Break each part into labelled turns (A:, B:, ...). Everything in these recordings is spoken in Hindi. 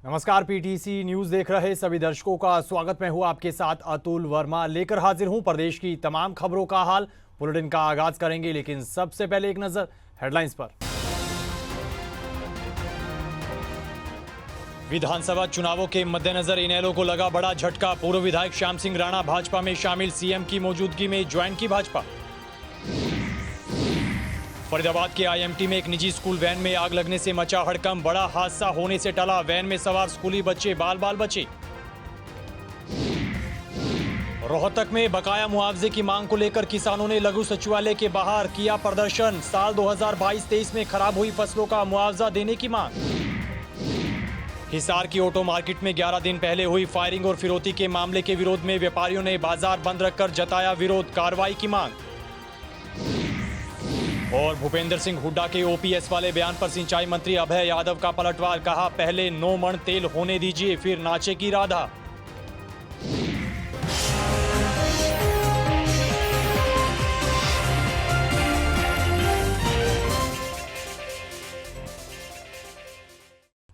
A: नमस्कार, पीटीसी न्यूज देख रहे सभी दर्शकों का स्वागत। मैं हूं आपके साथ अतुल वर्मा, लेकर हाजिर हूं प्रदेश की तमाम खबरों का हाल। बुलेटिन का आगाज करेंगे, लेकिन सबसे पहले एक नजर हेडलाइंस पर। विधानसभा चुनावों के मद्देनजर इनेलो को लगा बड़ा झटका। पूर्व विधायक श्याम सिंह राणा भाजपा में शामिल, सीएम की मौजूदगी में ज्वाइन की भाजपा। फरीदाबाद के आईएमटी में एक निजी स्कूल वैन में आग लगने से मचा हड़कंप। बड़ा हादसा होने से टला, वैन में सवार स्कूली बच्चे बाल बाल बचे। रोहतक में बकाया मुआवजे की मांग को लेकर किसानों ने लघु सचिवालय के बाहर किया प्रदर्शन। साल 2022-23 में खराब हुई फसलों का मुआवजा देने की मांग। हिसार की ऑटो मार्केट में 11 दिन पहले हुई फायरिंग और फिरौती के मामले के विरोध में व्यापारियों ने बाजार बंद रखकर जताया विरोध, कार्रवाई की मांग। और भूपेंद्र सिंह हुड्डा के ओपीएस वाले बयान पर सिंचाई मंत्री अभय यादव का पलटवार, कहा पहले 9 मण तेल होने दीजिए फिर नाचेगी राधा।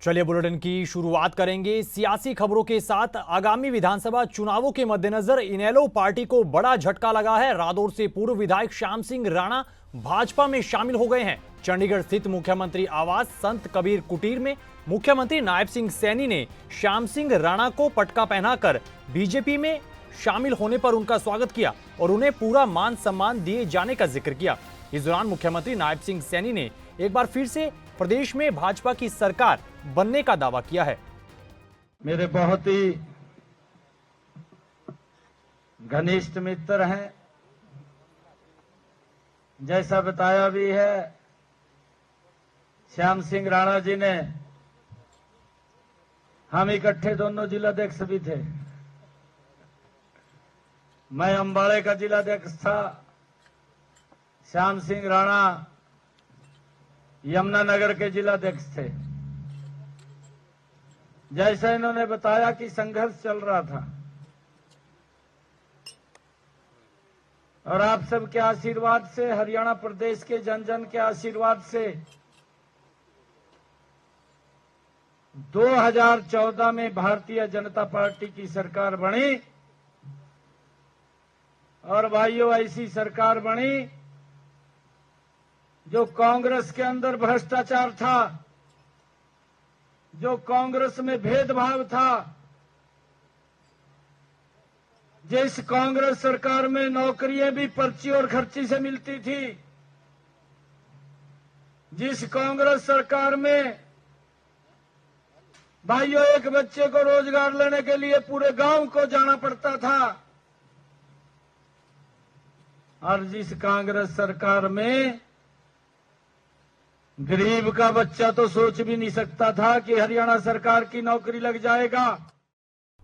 A: चलिए बुलेटिन की शुरुआत करेंगे सियासी खबरों के साथ। आगामी विधानसभा चुनावों के मद्देनजर इनेलो पार्टी को बड़ा झटका लगा है। रादौर से पूर्व विधायक श्याम सिंह राणा भाजपा में शामिल हो गए हैं। चंडीगढ़ स्थित मुख्यमंत्री आवास संत कबीर कुटीर में मुख्यमंत्री नायब सिंह सैनी ने श्याम सिंह राणा को पटका पहनाकर बीजेपी में शामिल होने पर उनका स्वागत किया और उन्हें पूरा मान सम्मान दिए जाने का जिक्र किया। इस दौरान मुख्यमंत्री नायब सिंह सैनी ने एक बार फिर से प्रदेश में भाजपा की सरकार बनने का दावा किया है।
B: मेरे बहुत ही घनिष्ठ मित्र हैं, जैसा बताया भी है श्याम सिंह राणा जी ने। हम इकट्ठे दोनों जिलाध्यक्ष भी थे। मैं अंबाड़े का जिलाध्यक्ष था, श्याम सिंह राणा यमुनानगर के जिलाध्यक्ष थे। जैसा इन्होंने बताया कि संघर्ष चल रहा था और आप सबके आशीर्वाद से, हरियाणा प्रदेश के जन जन के आशीर्वाद से 2014 में भारतीय जनता पार्टी की सरकार बनी। और भाइयों, ऐसी सरकार बनी जो कांग्रेस के अंदर भ्रष्टाचार था, जो कांग्रेस में भेदभाव था, जिस कांग्रेस सरकार में नौकरियां भी पर्ची और खर्ची से मिलती थी, जिस कांग्रेस सरकार में भाइयों एक बच्चे को रोजगार लेने के लिए पूरे गांव को जाना पड़ता था, और जिस कांग्रेस सरकार में गरीब का बच्चा तो सोच भी नहीं सकता था कि हरियाणा सरकार की नौकरी लग जाएगा।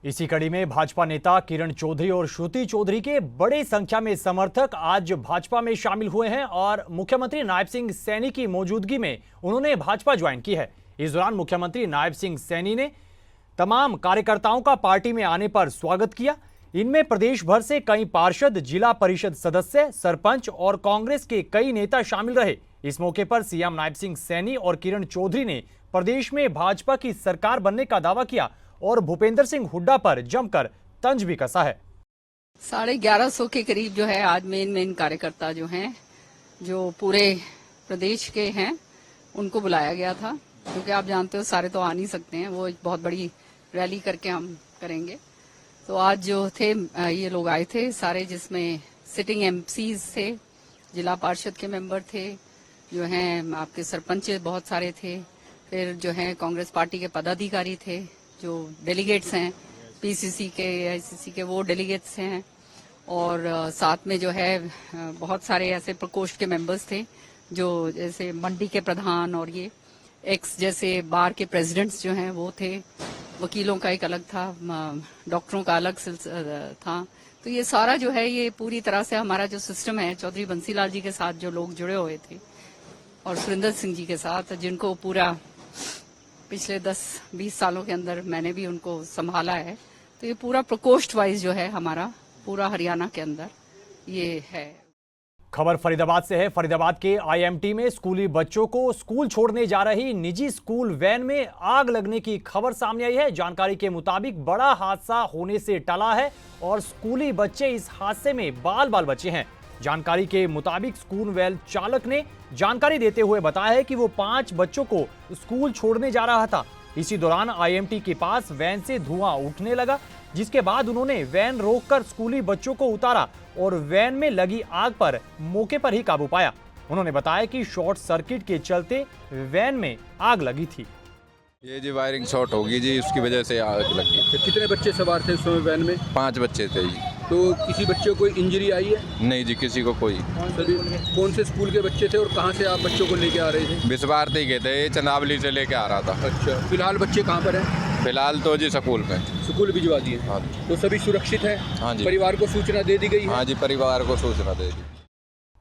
A: इसी कड़ी में भाजपा नेता किरण चौधरी और श्रुति चौधरी के बड़ी संख्या में समर्थक आज भाजपा में शामिल हुए हैं और मुख्यमंत्री नायब सिंह सैनी की मौजूदगी में उन्होंने भाजपा ज्वाइन की है। इस दौरान मुख्यमंत्री नायब सिंह सैनी ने तमाम कार्यकर्ताओं का पार्टी में आने पर स्वागत किया। इनमें प्रदेश भर से कई पार्षद, जिला परिषद सदस्य, सरपंच और कांग्रेस के कई नेता शामिल रहे। इस मौके पर सीएम नायब सिंह सैनी और किरण चौधरी ने प्रदेश में भाजपा की सरकार बनने का दावा किया और भूपेंद्र सिंह हुड्डा पर जमकर तंज भी कसा है।
C: 1150 के करीब जो है आज मेन कार्यकर्ता जो हैं, जो पूरे प्रदेश के हैं, उनको बुलाया गया था, क्योंकि आप जानते हो सारे तो आ नहीं सकते हैं। वो एक बहुत बड़ी रैली करके हम करेंगे। तो आज जो थे ये लोग आए थे सारे, जिसमें सिटिंग एमसीज थे, जिला पार्षद के मेंबर थे, जो हैं आपके सरपंच बहुत सारे थे, फिर जो हैं कांग्रेस पार्टी के पदाधिकारी थे, जो डेलीगेट्स हैं पीसीसी के, आईसीसी के, वो डेलीगेट्स हैं, और साथ में जो है बहुत सारे ऐसे प्रकोष्ठ के मेंबर्स थे, जो जैसे मंडी के प्रधान और ये एक्स जैसे बार के प्रेसिडेंट्स जो हैं वो थे, वकीलों का एक अलग था, डॉक्टरों का अलग था। तो ये सारा जो है ये पूरी तरह से हमारा जो सिस्टम है, चौधरी बंसीलाल जी के साथ जो लोग जुड़े हुए थे और सुरेंद्र सिंह जी के साथ, जिनको पूरा पिछले 10-20 सालों के अंदर मैंने भी उनको संभाला है। तो ये पूरा प्रकोष्ठ वाइज जो है हमारा पूरा हरियाणा के अंदर ये है।
A: खबर फरीदाबाद से है। फरीदाबाद के आईएमटी में स्कूली बच्चों को स्कूल छोड़ने जा रही निजी स्कूल वैन में आग लगने की खबर सामने आई है। जानकारी के मुताबिक बड़ा हादसा होने से टला है और स्कूली बच्चे इस हादसे में बाल बाल बचे हैं। जानकारी के मुताबिक स्कूल वैन चालक ने जानकारी देते हुए बताया है कि वो 5 बच्चों को स्कूल छोड़ने जा रहा था। इसी दौरान आईएमटी के पास वैन से धुआं उठने लगा, जिसके बाद उन्होंने वैन रोककर स्कूली बच्चों को उतारा और वैन में लगी आग पर मौके पर ही काबू पाया। उन्होंने बताया कि शॉर्ट सर्किट के चलते वैन में आग लगी थी।
D: ये जी वायरिंग शॉर्ट होगी जी, उसकी वजह से आग लगी।
E: तो कितने बच्चे सवार थे उस समय वैन में?
D: 5 बच्चे थे जी।
E: तो किसी बच्चे को कोई इंजरी आई है?
D: नहीं जी, किसी को कोई।
E: सभी कौन से स्कूल के बच्चे थे और कहाँ से आप बच्चों को लेके आ रहे थे?
D: बिस्वारती के थे, चंदावली से लेके आ रहा था।
E: अच्छा, फिलहाल बच्चे कहाँ पर हैं?
D: फिलहाल तो जी स्कूल में।
E: स्कूल भिजवा दिए?
D: हाँ।
E: तो सभी सुरक्षित है?
D: हाँ जी।
E: परिवार को सूचना दे दी गई है?
D: हाँ जी, परिवार को सूचना दे दी।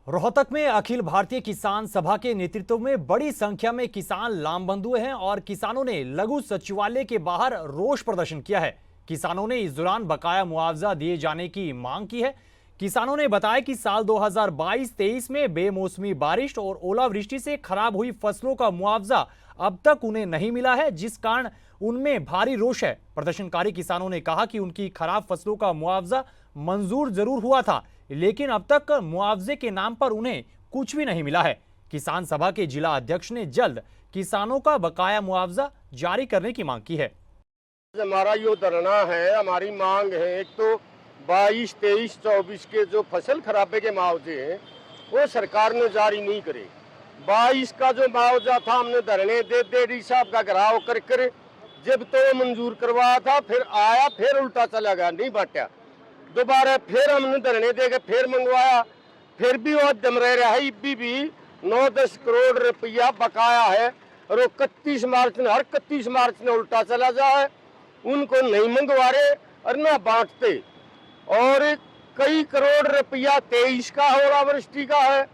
A: रोहतक में अखिल भारतीय किसान सभा के नेतृत्व में बड़ी संख्या में किसान लामबंद हुए हैं और किसानों ने लघु सचिवालय के बाहर रोष प्रदर्शन किया है। किसानों ने इस दौरान बकाया मुआवजा दिए जाने की मांग की है। किसानों ने बताया कि साल 2022-23 में बेमौसमी बारिश और ओलावृष्टि से खराब हुई फसलों का मुआवजा अब तक उन्हें नहीं मिला है, जिस कारण उनमें भारी रोष है। प्रदर्शनकारी किसानों ने कहा कि उनकी खराब फसलों का मुआवजा मंजूर जरूर हुआ था, लेकिन अब तक मुआवजे के नाम पर उन्हें कुछ भी नहीं मिला है। किसान सभा के जिला अध्यक्ष ने जल्द किसानों का बकाया मुआवजा जारी करने की मांग की है।
F: हमारा यो धरना है, हमारी मांग है, एक तो 22, 23, 24 के जो फसल खराबे के मुआवजे हैं वो सरकार ने जारी नहीं करे। 22 का जो मुआवजा था हमने धरने दे डी साहब का घराव कर जब तो मंजूर करवाया था, फिर आया फिर उल्टा चला गया, नहीं बांटा। दोबारा फिर हमने धरने दे के फिर मंगवाया, फिर भी वो दम रह है। भी 9-10 करोड़ रुपया बकाया है और वो 31 मार्च ने, हर 31 मार्च ने उल्टा चला जाए, उनको नहीं मंगवा रहे और ना बांटते। और कई करोड़ रुपया 23 का ओलावृष्टि का है,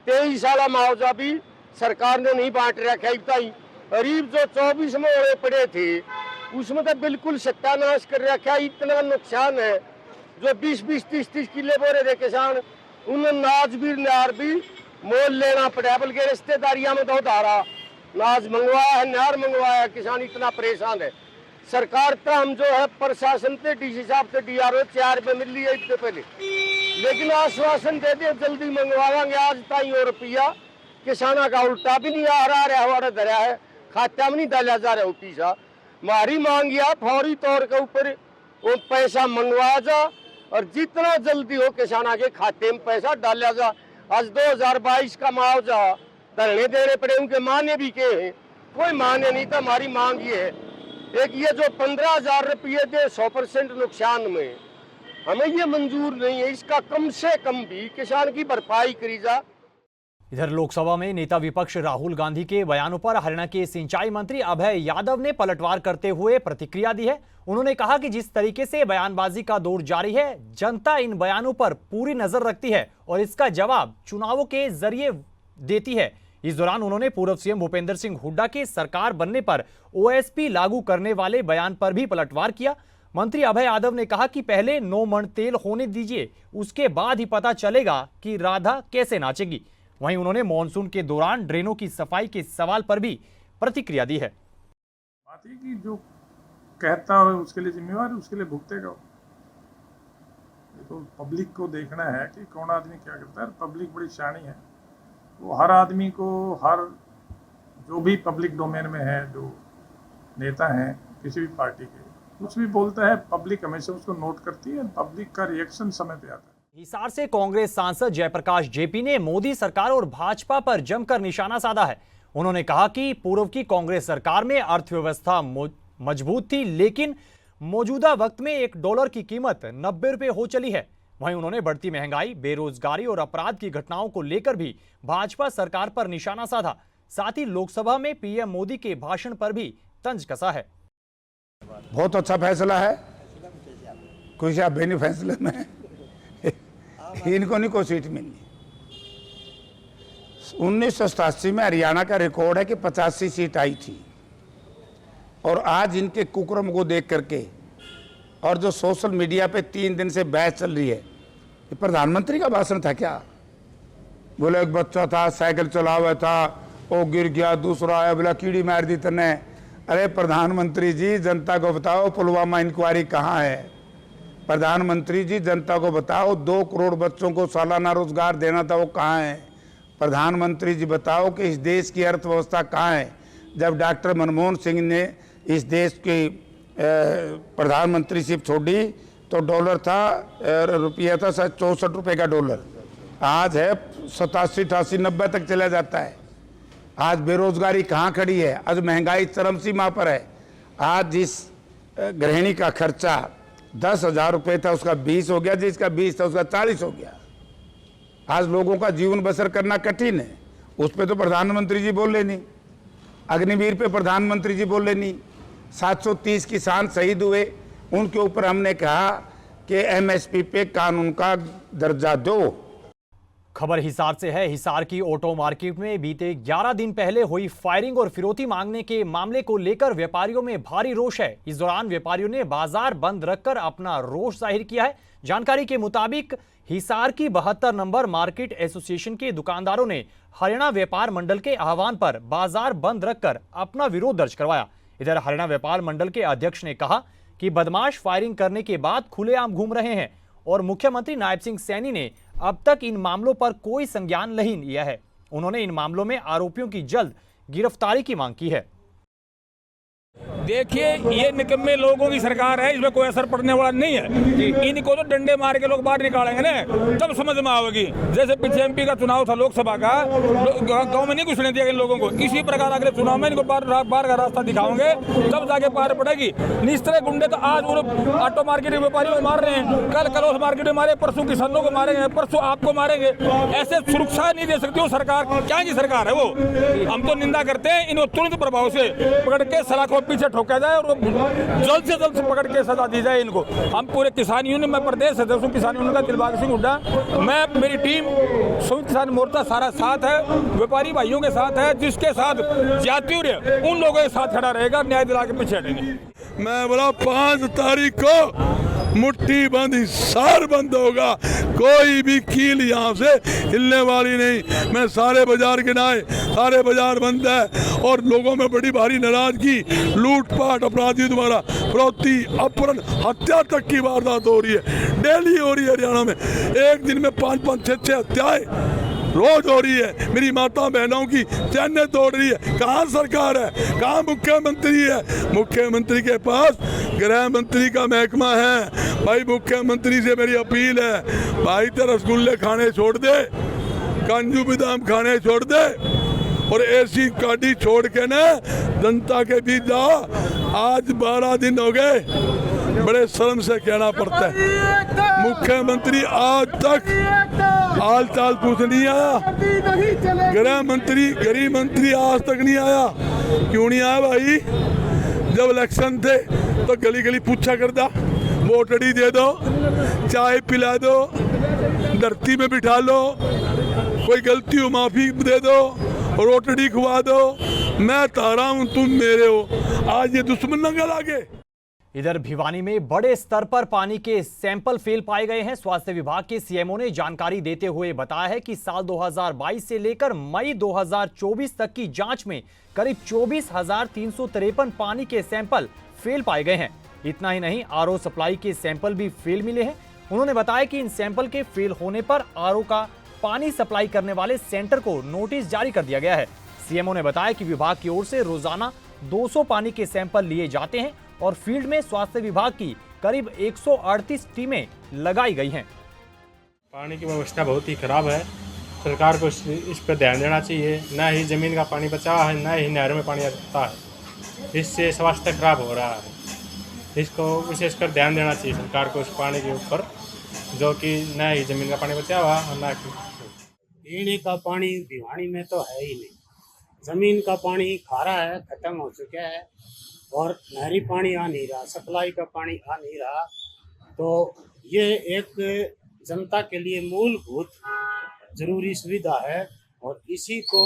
F: 23 वाला मुआवजा भी सरकार ने नहीं बांट रखा है। गरीब जो 24 में ओले पड़े थे उसमें तो बिल्कुल सत्यानाश कर रखा है। इतना नुकसान है, जो 20-20, 30-30 किले बोरे थे किसान, उन्हें नाज भी नार भी मोल लेना पड़ा, बल्कि रिश्तेदारियां में तो धारा नाज मंगवाया है, नार मंगवाया है, किसान इतना परेशान है। सरकार तो हम जो है प्रशासन से डीसी साहब से DRO 4 रुपये मिल रही है इससे पहले, लेकिन आश्वासन दे दे जल्दी मंगवाएंगे। आज ताई और रुपया किसाना का उल्टा भी नहीं आ रहा हमारा धरा है, खाता में नहीं डाला जा रहा पैसा। हमारी मांग या फौरी तौर के ऊपर वो पैसा मंगवाया जा और जितना जल्दी हो किसाना के खाते में पैसा डाला जा। आज 2022 का मुआवजा धरने देने पड़े, उनके माने भी के हैं, कोई माने नहीं था। हमारी मांग ये है, एक ये जो 15,000 रुपये दे 100% नुकसान में, हमें ये मंजूर नहीं है। इसका कम से कम भी किसान की भरपाई करी जा।
A: इधर लोकसभा में नेता विपक्ष राहुल गांधी के बयानों पर हरियाणा के सिंचाई मंत्री अभय यादव ने पलटवार करते हुए प्रतिक्रिया दी है। उन्होंने कहा कि जिस तरीके से बयानबाजी का दौर जारी है, जनता इन बयानों पर पूरी नजर रखती है और इसका जवाब चुनावों के जरिए देती है। इस दौरान उन्होंने पूर्व सीएम भूपेंद्र सिंह हुड्डा के सरकार बनने पर OSP लागू करने वाले बयान पर भी पलटवार किया। मंत्री अभय यादव ने कहा कि पहले 9 मन तेल होने दीजिए, उसके बाद ही पता चलेगा कि राधा कैसे नाचेगी। वहीं उन्होंने मॉनसून के दौरान ड्रेनों की सफाई के सवाल पर भी प्रतिक्रिया दी है।
G: बात है कि जो कहता है उसके लिए जिम्मेवार, उसके लिए भुगतेगा। ये तो पब्लिक को देखना है कि कौन आदमी क्या करता है। पब्लिक बड़ी शानी है, वो हर आदमी को, हर जो भी पब्लिक डोमेन में है, जो नेता हैं किसी भी पार्टी के, कुछ भी बोलता है, पब्लिक हमेशा उसको नोट करती है। पब्लिक का रिएक्शन समय पे आता है।
A: हिसार से कांग्रेस सांसद जयप्रकाश जेपी ने मोदी सरकार और भाजपा पर जमकर निशाना साधा है। उन्होंने कहा कि पूर्व की कांग्रेस सरकार में अर्थव्यवस्था मजबूत थी, लेकिन मौजूदा वक्त में $1 की कीमत 90 रुपए हो चली है। वहीं उन्होंने बढ़ती महंगाई, बेरोजगारी और अपराध की घटनाओं को लेकर भी भाजपा सरकार पर निशाना साधा। साथ ही लोकसभा में पीएम मोदी के भाषण पर भी तंज कसा है।
H: बहुत अच्छा फैसला है, कुछ आप बेनी फैसले में इनको नहीं कोई सीट मिलनी। 1987 में हरियाणा का रिकॉर्ड है कि 85 सीट आई थी, और आज इनके कुकर्म को देख करके और जो सोशल मीडिया पे 3 दिन से बहस चल रही है, ये प्रधानमंत्री का भाषण था क्या? बोले एक बच्चा था साइकिल चला हुआ था, वो गिर गया, दूसरा आया बोला कीड़ी मार दी तने। अरे प्रधानमंत्री जी जनता को बताओ पुलवामा इंक्वायरी कहाँ है? प्रधानमंत्री जी जनता को बताओ 2 करोड़ बच्चों को सालाना रोजगार देना था, वो कहाँ है? प्रधानमंत्री जी बताओ कि इस देश की अर्थव्यवस्था कहाँ है? जब डॉक्टर मनमोहन सिंह ने इस देश की प्रधानमंत्रीशिप छोड़ी तो डॉलर था, रुपया था शायद 64 रुपये का डॉलर, आज है 87, 88, 90 तक चला जाता है। आज बेरोजगारी कहाँ खड़ी है? आज महंगाई चरम सीमा पर है। आज जिस गृहिणी का खर्चा 10,000 रुपये था उसका 20 हो गया, जिसका 20 था उसका 40 हो गया। आज लोगों का जीवन बसर करना कठिन है। उस पर तो प्रधानमंत्री जी बोले नहीं, अग्निवीर पे प्रधानमंत्री जी बोले नहीं, 730 किसान शहीद हुए, उनके ऊपर हमने कहा कि एमएसपी पे कानून का दर्जा दो।
A: खबर हिसार से है। हिसार की ऑटो मार्केट में बीते 11 दिन पहले हुई फायरिंग और फिरौती मांगने के मामले को लेकर व्यापारियों में भारी रोष है। इस दौरान व्यापारियों ने बाजार बंद रखकर अपना रोष जाहिर किया है। जानकारी के मुताबिक हिसार की 72 नंबर मार्केट एसोसिएशन के दुकानदारों ने हरियाणा व्यापार मंडल के आह्वान पर बाजार बंद रखकर अपना विरोध दर्ज करवाया। इधर हरियाणा व्यापार मंडल के अध्यक्ष ने कहा कि बदमाश फायरिंग करने के बाद खुलेआम घूम रहे हैं और मुख्यमंत्री नायब सिंह सैनी ने अब तक इन मामलों पर कोई संज्ञान नहीं लिया है। उन्होंने इन मामलों में आरोपियों की जल्द गिरफ्तारी की मांग की है।
I: देखिए, ये निकम्मे लोगों की सरकार है, इसमें कोई असर पड़ने वाला नहीं है। इनको तो डंडे मार के लोग बाहर निकालेंगे ना, तब समझ में आएगी। जैसे पीछे एमपी का चुनाव था लोकसभा का, गांव में नहीं घुसने दिया इन लोगों को, इसी प्रकार अगले चुनाव में इनको बाहर का रास्ता दिखाओगे तब जाके पार पड़ेगी। निस्तर गुंडे तो आज ऑटो मार्केट के व्यापारियों को मार रहे हैं, कल कलोस मार्केट में मारे, परसों किसानों को मारेंगे, परसों आपको मारेंगे। ऐसे सुरक्षा नहीं दे सकती वो सरकार। क्या की सरकार है वो? हम तो निंदा करते हैं, इनको तुरंत प्रभाव से पकड़ के सलाखों पीछे ठोका जाए और जल्द से जल्द पकड़ के सजा दी जाए इनको। हम पूरे किसान यूनियन में प्रदेश सदस्य हूँ, किसान यूनियन का दिलबाग सिंह हुड्डा, मैं, मेरी टीम संयुक्त किसान मोर्चा सारा साथ है, व्यापारी भाइयों के साथ है। जिसके साथ जाति हो रहे उन लोगों के साथ खड़ा रहेगा, न्याय दिला के पीछे हटेंगे।
J: मैं बोला 5 तारीख को मुट्ठी बंद, हिसार बंद होगा, कोई भी कील यहाँ से हिलने वाली नहीं। मैं सारे बाजार गिनाए, सारे बाजार बंद है और लोगों में बड़ी भारी नाराजगी, लूटपाट, अपराधियों द्वारा फिरौती, अपहरण, हत्या तक की वारदात हो रही है, डेली हो रही है हरियाणा में। एक दिन में 5-5, 6-6 हत्याएं रोज हो रही है। मेरी माता बहनों की चैनें तोड़ रही है। कहाँ सरकार है? कहाँ मुख्यमंत्री है? मुख्यमंत्री के पास गृह मंत्री का महकमा है। भाई मुख्यमंत्री से मेरी अपील है, भाई तो रसगुल्ले खाने छोड़ दे, काजू बादाम खाने छोड़ दे और ऐसी गाड़ी छोड़ के ना जनता के बीच जाओ। आज 12 दिन हो गए, बड़े शर्म से कहना पड़ता है, मुख्यमंत्री आज तक हाल चाल पूछ नहीं आया। गृह मंत्री आज तक नहीं आया। क्यों नहीं आया भाई? जब इलेक्शन थे तो गली गली पूछा करता, वोटड़ी दे दो, चाय पिला दो, धरती में बिठा लो, कोई गलती हो माफी दे दो, रोटड़ी खुआ दो, मैं तारा हूं तुम मेरे हो। आज ये दुश्मन नंगल आगे।
A: इधर भिवानी में बड़े स्तर पर पानी के सैंपल फेल पाए गए हैं। स्वास्थ्य विभाग के सीएमओ ने जानकारी देते हुए बताया है कि साल 2022 से लेकर मई 2024 तक की जांच में करीब 24,353 पानी के सैंपल फेल पाए गए हैं। इतना ही नहीं, आरओ सप्लाई के सैंपल भी फेल मिले हैं। उन्होंने बताया कि इन सैंपल के फेल होने पर आरओ का पानी सप्लाई करने वाले सेंटर को नोटिस जारी कर दिया गया है। सीएमओ ने बताया कि विभाग की ओर से रोजाना 200 पानी के सैंपल लिए जाते हैं और फील्ड में स्वास्थ्य विभाग की करीब 138 टीमें लगाई गई हैं।
K: पानी की व्यवस्था बहुत ही खराब है, सरकार को इस पर ध्यान देना चाहिए। न ही जमीन का पानी बचा है, न ही नहरों में पानी आता है, इससे स्वास्थ्य खराब हो रहा है। इसको विशेषकर ध्यान देना चाहिए सरकार को इस पानी के ऊपर, जो कि न ही जमीन का पानी बचा हुआ और न
L: पीने का पानी भिवानी में तो है ही नहीं। जमीन का पानी खारा है, खत्म हो चुका है और नहरी पानी आ नहीं रहा, सप्लाई का पानी आ नहीं रहा। तो ये एक जनता के लिए मूलभूत जरूरी सुविधा है और इसी को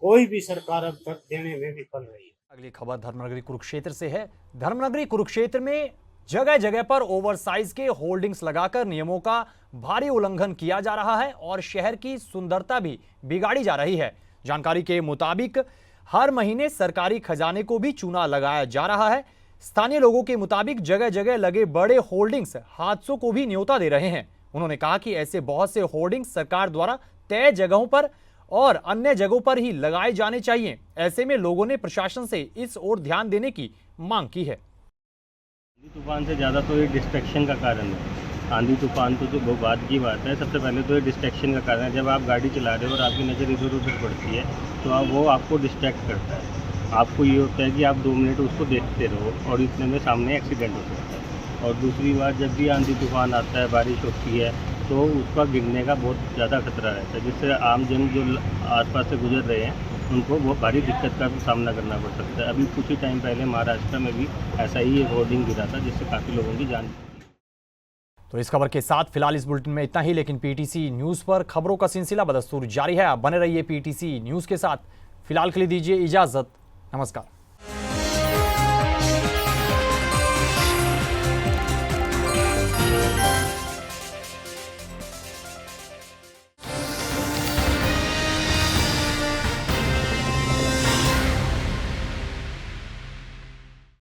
L: कोई भी सरकार अब तक देने में विफल रही है।
A: अगली खबर धर्मनगरी कुरुक्षेत्र से है। धर्मनगरी कुरुक्षेत्र में जगह जगह पर ओवरसाइज के होल्डिंग्स लगाकर नियमों का भारी उल्लंघन किया जा रहा है और शहर की सुंदरता भी बिगाड़ी जा रही है। जानकारी के मुताबिक हर महीने सरकारी खजाने को भी चूना लगाया जा रहा है। स्थानीय लोगों के मुताबिक जगह जगह लगे बड़े होल्डिंग्स हादसों को भी न्योता दे रहे हैं। उन्होंने कहा कि ऐसे बहुत से होर्डिंग्स सरकार द्वारा तय जगहों पर और अन्य जगहों पर ही लगाए जाने चाहिए। ऐसे में लोगों ने प्रशासन से इस ओर ध्यान देने की मांग की है।
M: तूफान से ज़्यादा तो ये डिस्ट्रैक्शन का कारण है। आंधी तूफान तो जो बाद की बात है, सबसे पहले तो ये डिस्ट्रैक्शन का कारण है। जब आप गाड़ी चला रहे हो और आपकी नज़र इधर उधर पड़ती है तो वो आपको डिस्ट्रैक्ट करता है। आपको ये होता है कि आप 2 मिनट उसको देखते रहो और इतने में सामने एक्सीडेंट हो सकता है। और दूसरी बात, जब भी आंधी तूफान आता है, बारिश होती है, तो उसका गिरने का बहुत ज़्यादा खतरा रहता है, जिससे आम जन जो आसपास से गुजर रहे हैं उनको बहुत भारी दिक्कत का सामना करना पड़ सकता है। अभी कुछ ही टाइम पहले महाराष्ट्र में भी ऐसा ही एक होर्डिंग गिरा था जिससे काफ़ी लोगों की जान।
A: तो इस खबर के साथ फिलहाल इस बुलेटिन में इतना ही, लेकिन पीटीसी न्यूज़ पर खबरों का सिलसिला बदस्तूर जारी है। आप बने रहिए पीटीसी न्यूज़ के साथ। फिलहाल के लिए दीजिए इजाज़त। नमस्कार।